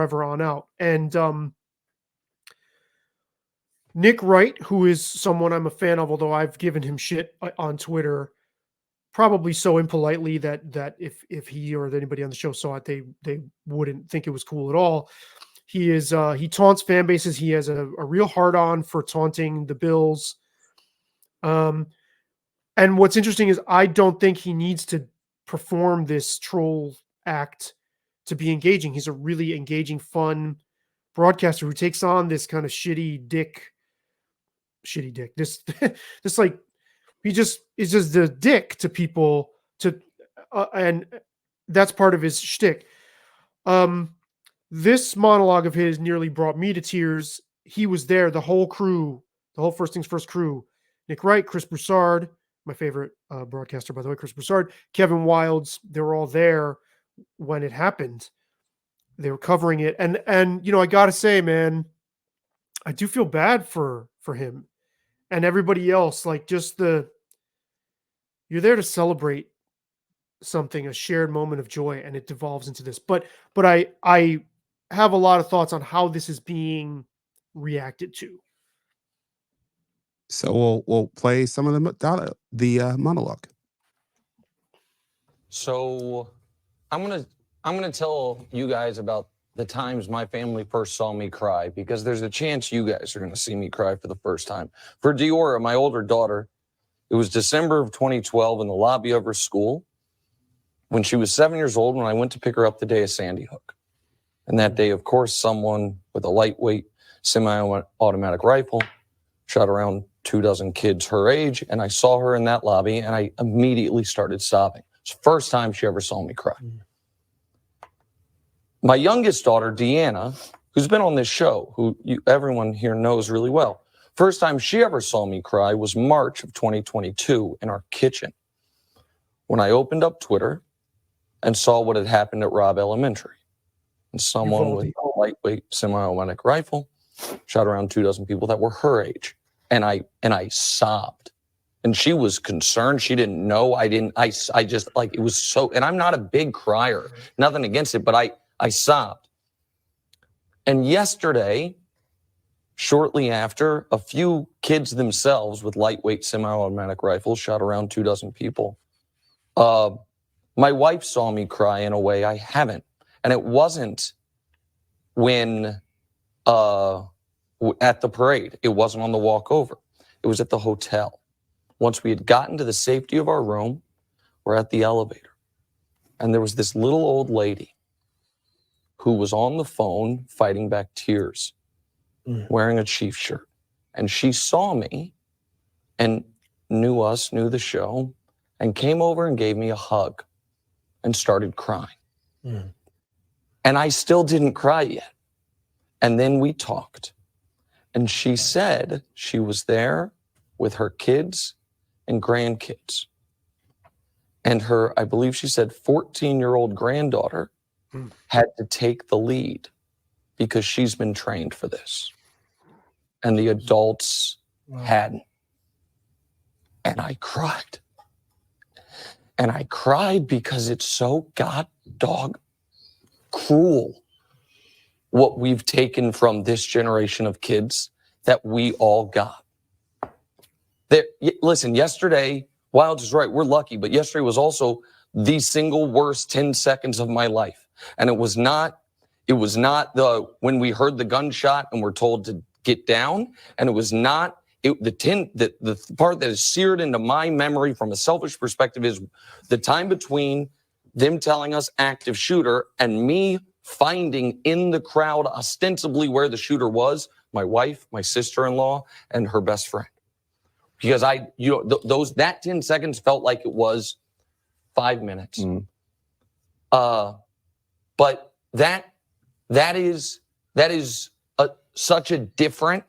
forever on out. And Nick Wright, who is someone I'm a fan of, although I've given him shit on Twitter, probably so impolitely that if he or anybody on the show saw it, they wouldn't think it was cool at all. He taunts fan bases. He has a real hard on for taunting the Bills. And what's interesting is I don't think he needs to perform this troll act to be engaging. He's a really engaging, fun broadcaster who takes on this kind of shitty dick. This like he just is just the dick to people and that's part of his shtick. This monologue of his nearly brought me to tears. He was there, the whole crew, the whole First Things First crew. Nick Wright, Chris Broussard, my favorite broadcaster, by the way, Chris Broussard, Kevin Wildes, they were all there when it happened. They were covering it. And I got to say, man, I do feel bad for him and everybody else. Like you're there to celebrate something, a shared moment of joy, and it devolves into this. But I have a lot of thoughts on how this is being reacted to. So we'll play some of the monologue. So I'm gonna tell you guys about the times my family first saw me cry, because there's a chance you guys are gonna see me cry for the first time. For Diora, my older daughter, it was December of 2012 in the lobby of her school when she was 7 years old when I went to pick her up the day of Sandy Hook. And that day, of course, someone with a lightweight semi-automatic rifle shot around 24 kids her age, and I saw her in that lobby, and I immediately started sobbing. It's the first time she ever saw me cry. My youngest daughter, Deanna, who's been on this show, who everyone here knows really well, first time she ever saw me cry was March of 2022 in our kitchen, when I opened up Twitter and saw what had happened at Robb Elementary. And someone with a lightweight semi-automatic rifle shot around 24 people that were her age. And I sobbed. And she was concerned. She didn't know. I just, like, it was so, and I'm not a big crier, nothing against it, but I sobbed. And yesterday, shortly after, a few kids themselves with lightweight semi-automatic rifles shot around 24 people. My wife saw me cry in a way I haven't. And it wasn't when, at the parade. It wasn't on the walk over. It was at the hotel. Once we had gotten to the safety of our room, we're at the elevator. And there was this little old lady who was on the phone fighting back tears, wearing a Chiefs shirt. And she saw me and knew us, knew the show, and came over and gave me a hug and started crying. And I still didn't cry yet. And then we talked. And she said she was there with her kids and grandkids. And her, I believe she said, 14-year-old granddaughter had to take the lead because she's been trained for this. And the adults hadn't. And I cried. And I cried because it's so god-dog cruel what we've taken from this generation of kids that we all got. Listen, yesterday, Wildes is right, we're lucky, but yesterday was also the single worst 10 seconds of my life. And it was not when we heard the gunshot and were told to get down, and it was not the part that is seared into my memory from a selfish perspective is the time between them telling us active shooter and me finding in the crowd ostensibly where the shooter was, my wife, my sister-in-law, and her best friend. Because that 10 seconds felt like it was 5 minutes. But that is such a different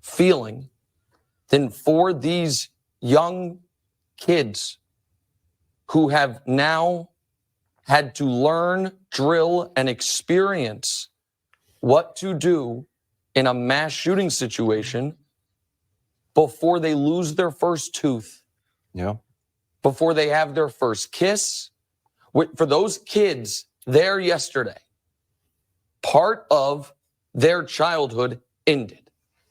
feeling than for these young kids who have now had to learn, drill, and experience what to do in a mass shooting situation before they lose their first tooth, before they have their first kiss. For those kids there yesterday, part of their childhood ended.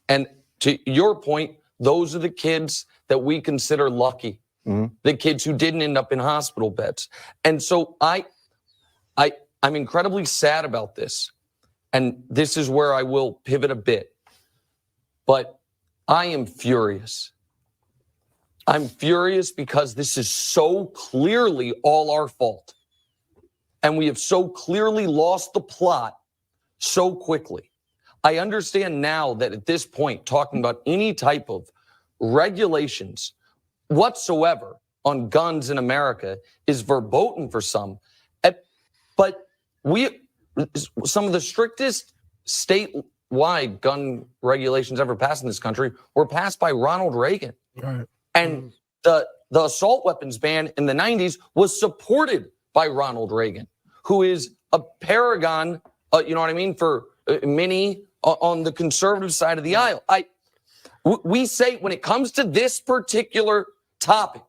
And to your point, those are the kids that we consider lucky, the kids who didn't end up in hospital beds. And so I'm incredibly sad about this. And this is where I will pivot a bit. But I am furious. I'm furious because this is so clearly all our fault. And we have so clearly lost the plot so quickly. I understand now that at this point, talking about any type of regulations whatsoever on guns in America is verboten for some. But some of the strictest statewide gun regulations ever passed in this country were passed by Ronald Reagan. Right. And the assault weapons ban in the 90s was supported by Ronald Reagan, who is a paragon, you know what I mean, for many on the conservative side of the aisle. We say when it comes to this particular topic,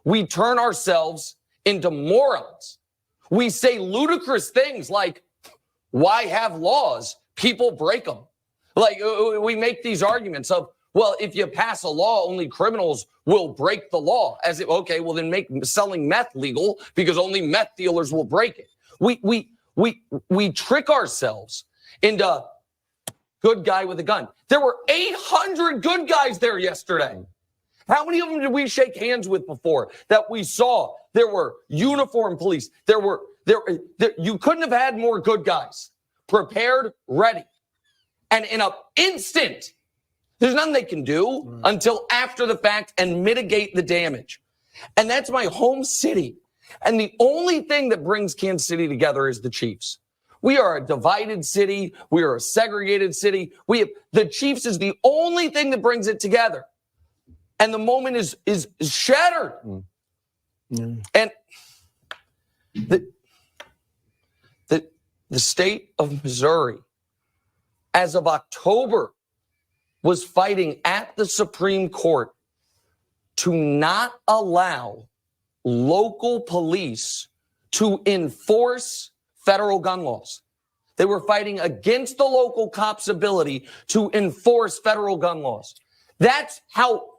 we turn ourselves into morons. We say ludicrous things like, why have laws? People break them. Like we make these arguments of, well, if you pass a law, only criminals will break the law. As if, okay, well then make selling meth legal because only meth dealers will break it. We trick ourselves into good guy with a gun. There were 800 good guys there yesterday. How many of them did we shake hands with before that we saw? There were uniformed police. You couldn't have had more good guys, prepared, ready. And in an instant, there's nothing they can do until after the fact and mitigate the damage. And that's my home city. And the only thing that brings Kansas City together is the Chiefs. We are a divided city. We are a segregated city. The Chiefs is the only thing that brings it together. And the moment is shattered. And the state of Missouri, as of October, was fighting at the Supreme Court to not allow local police to enforce federal gun laws. They were fighting against the local cops' ability to enforce federal gun laws. That's how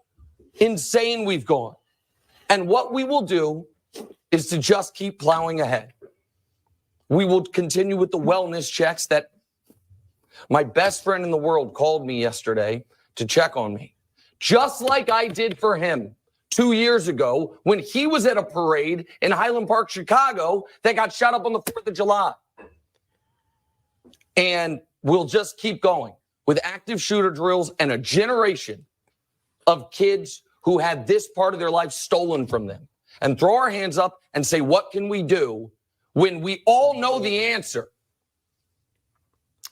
insane we've gone. And what we will do is to just keep plowing ahead. We will continue with the wellness checks that my best friend in the world called me yesterday to check on me, just like I did for him 2 years ago when he was at a parade in Highland Park, Chicago, that got shot up on the 4th of July. And we'll just keep going with active shooter drills and a generation of kids who had this part of their life stolen from them, and throw our hands up and say, what can we do when we all know the answer?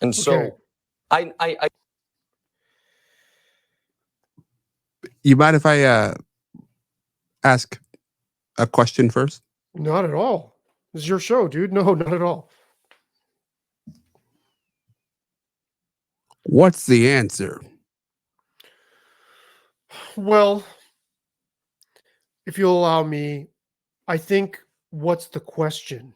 And so I You mind if I ask a question first? Not at all. This is your show, dude. No, not at all. What's the answer? Well, if you'll allow me, I think what's the question?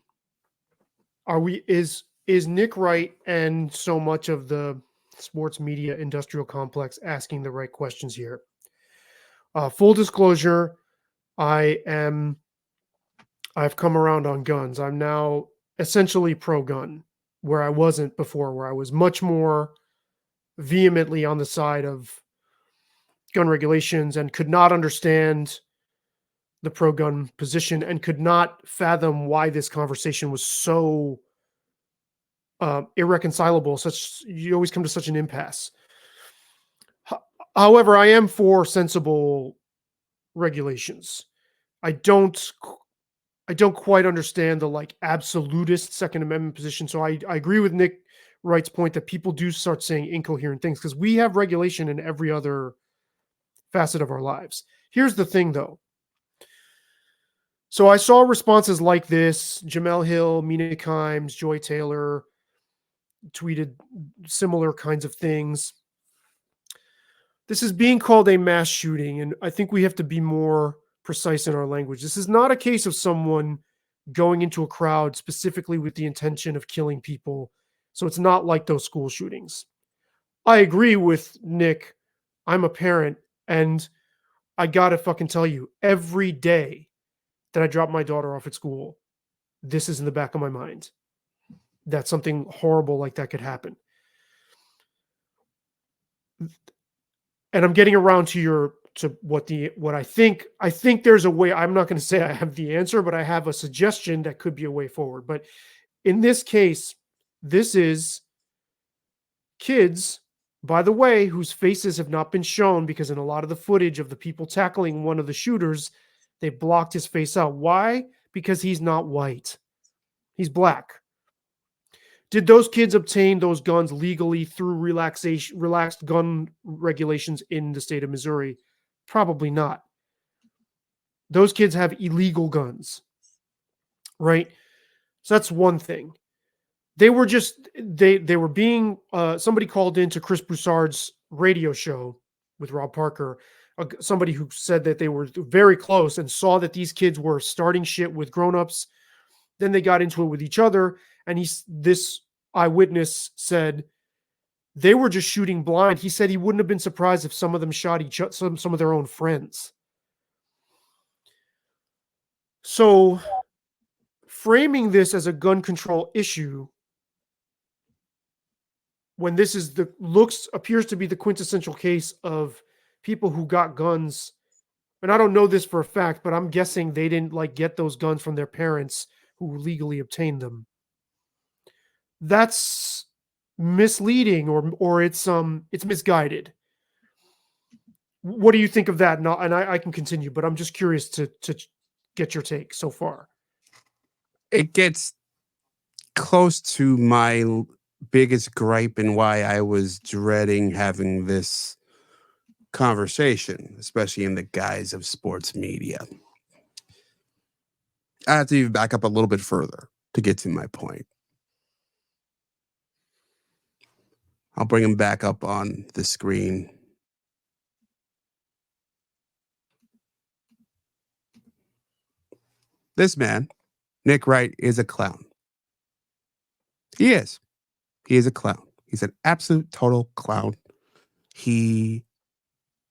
Is Nick Wright and so much of the sports media industrial complex asking the right questions here? Full disclosure, I've come around on guns. I'm now essentially pro-gun, where I wasn't before, where I was much more vehemently on the side of gun regulations and could not understand the pro-gun position and could not fathom why this conversation was so irreconcilable. You always come to such an impasse. However, I am for sensible regulations. I don't quite understand the absolutist Second Amendment position. So I agree with Nick Wright's point that people do start saying incoherent things because we have regulation in every other facet of our lives. Here's the thing, though. So I saw responses like this. Jamel Hill, Mina Kimes, Joy Taylor tweeted similar kinds of things. This is being called a mass shooting, and I think we have to be more precise in our language. This is not a case of someone going into a crowd specifically with the intention of killing people, So it's not like those school shootings. I agree with Nick. I'm a parent, and I gotta fucking tell you, every day that I drop my daughter off at school, this is in the back of my mind that something horrible like that could happen. And I'm getting around to what I think there's a way. I'm not going to say I have the answer, but I have a suggestion that could be a way forward. But in this case, this is kids, by the way, whose faces have not been shown, because in a lot of the footage of the people tackling one of the shooters, they blocked his face out. Why? Because he's not white. He's black. Did those kids obtain those guns legally through relaxed gun regulations in the state of Missouri? Probably not. Those kids have illegal guns, right? So that's one thing. They were just they were being somebody called into Chris Broussard's radio show with Rob Parker, somebody who said that they were very close and saw that these kids were starting shit with grown-ups. Then they got into it with each other, and this eyewitness said they were just shooting blind. He said he wouldn't have been surprised if some of them shot some of their own friends. So framing this as a gun control issue, when this is appears to be the quintessential case of people who got guns, and I don't know this for a fact, but I'm guessing they didn't get those guns from their parents who legally obtained them. That's misleading, or it's misguided. What do you think of that? And I can continue, but I'm just curious to get your take so far. It gets close to my biggest gripe and why I was dreading having this conversation, especially in the guise of sports media. I have to even back up a little bit further to get to my point. I'll bring him back up on the screen. This man, Nick Wright, is a clown. He is. He is a clown. He's an absolute total clown. He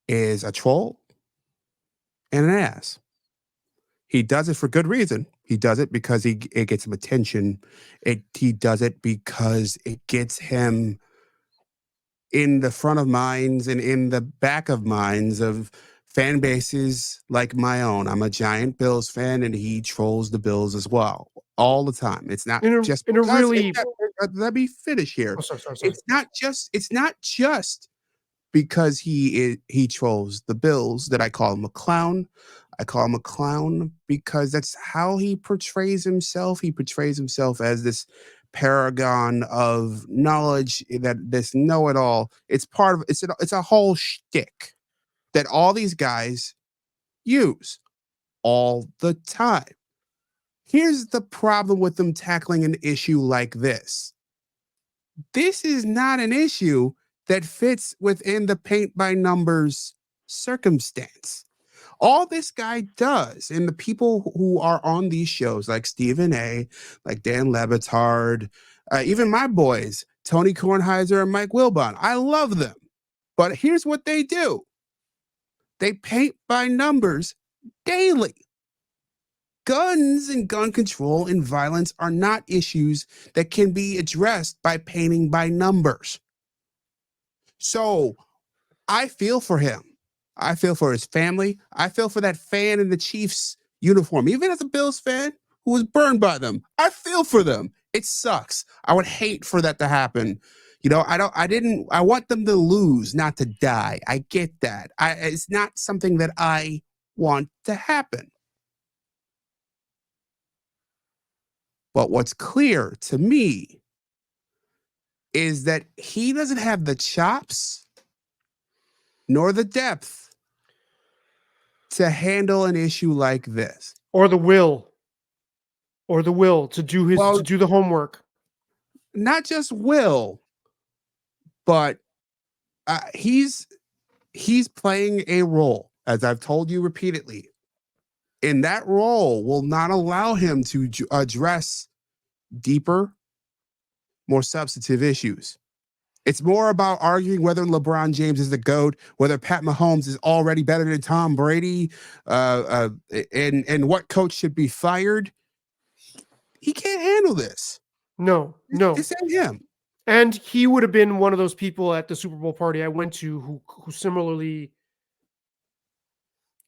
is a troll and an ass. He does it for good reason. He does it because it gets him attention. He does it because it gets him in the front of minds and in the back of minds of fan bases like my own. I'm a giant Bills fan, and he trolls the Bills as well all the time. It's not just in a really. Let me finish here. Oh, sorry. It's not just because he trolls the Bills that I call him a clown. I call him a clown because that's how he portrays himself. He portrays himself as this paragon of knowledge, that this know-it-all. It's a whole shtick that all these guys use all the time. Here's the problem with them tackling an issue like this. This is not an issue that fits within the paint by numbers circumstance. All this guy does, and the people who are on these shows, like Stephen A., like Dan Lebitard, even my boys, Tony Kornheiser and Mike Wilbon, I love them. But here's what they do. They paint by numbers daily. Guns and gun control and violence are not issues that can be addressed by painting by numbers. So I feel for him. I feel for his family. I feel for that fan in the Chiefs uniform. Even as a Bills fan who was burned by them, I feel for them. It sucks. I would hate for that to happen. I want them to lose, not to die. I get that. It's not something that I want to happen. But what's clear to me is that he doesn't have the chops nor the depth to handle an issue like this. Or the will to do to do the homework. Not just will, but he's playing a role, as I've told you repeatedly. And that role will not allow him to address deeper more substantive issues. It's more about arguing whether LeBron James is the GOAT, whether Pat Mahomes is already better than Tom Brady, and what coach should be fired. He can't handle this. No, no. This ain't him. And he would have been one of those people at the Super Bowl party I went to who similarly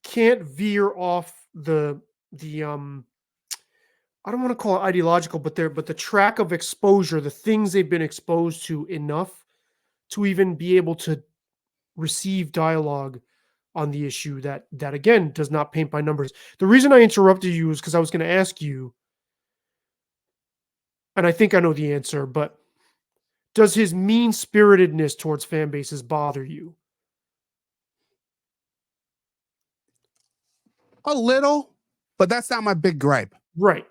can't veer off the I don't want to call it ideological, but the track of exposure, the things they've been exposed to enough to even be able to receive dialogue on the issue that again does not paint by numbers. The reason I interrupted you is because I was going to ask you, and I think I know the answer, but does his mean-spiritedness towards fan bases bother you? A little, but that's not my big gripe. Right.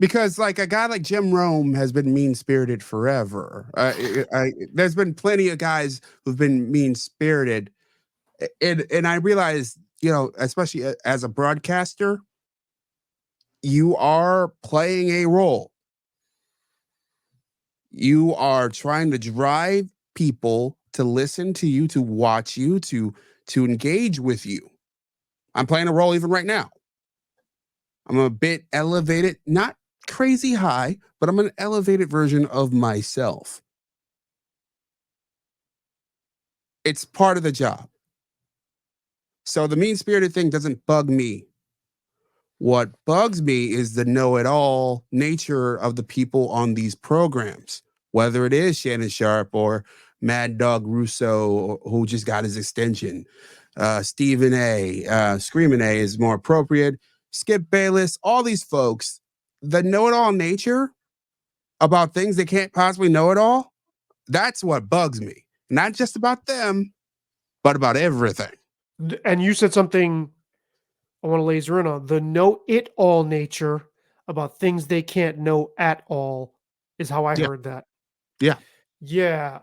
Because like a guy like Jim Rome has been mean-spirited forever. There's been plenty of guys who've been mean-spirited. And I realize, especially as a broadcaster, you are playing a role. You are trying to drive people to listen to you, to watch you, to engage with you. I'm playing a role even right now. I'm a bit elevated, not crazy high, but I'm an elevated version of myself. It's part of the job. So the mean-spirited thing doesn't bug me. What bugs me is the know-it-all nature of the people on these programs, whether it is Shannon Sharp or Mad Dog Russo, who just got his extension, Stephen A, Screaming A is more appropriate, Skip Bayless, all these folks, the know-it-all nature about things they can't possibly know it all, that's what bugs me. Not just about them, but about everything. And you said something I want to laser in on. The know-it-all nature about things they can't know at all is how I heard that. Yeah. Yeah.